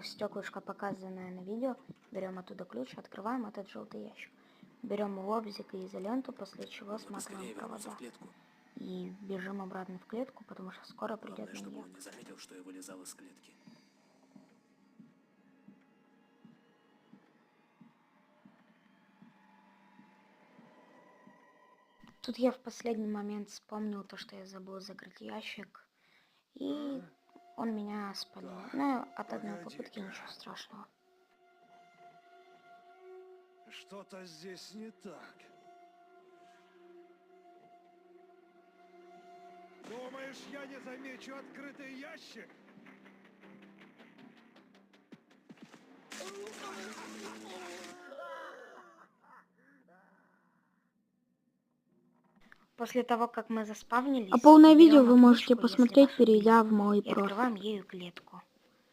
стеклышко, показанное на видео, берем оттуда ключ, открываем этот желтый ящик. Берем лобзик и изоленту, после чего сматываем провода. И бежим обратно в клетку, потому что скоро придет маньяк. Чтобы он не заметил, что я вылезал из клетки. Тут я в последний момент вспомнил то, что я забыл закрыть ящик. И он меня спалил. Но от одной попытки ничего страшного. Что-то здесь не так. Думаешь, я не замечу открытый ящик? После того, как мы заспавнились, А полное видео берем вы можете отмычку, если посмотреть, вас перейдя убили, в мой и профиль. открываем ею клетку.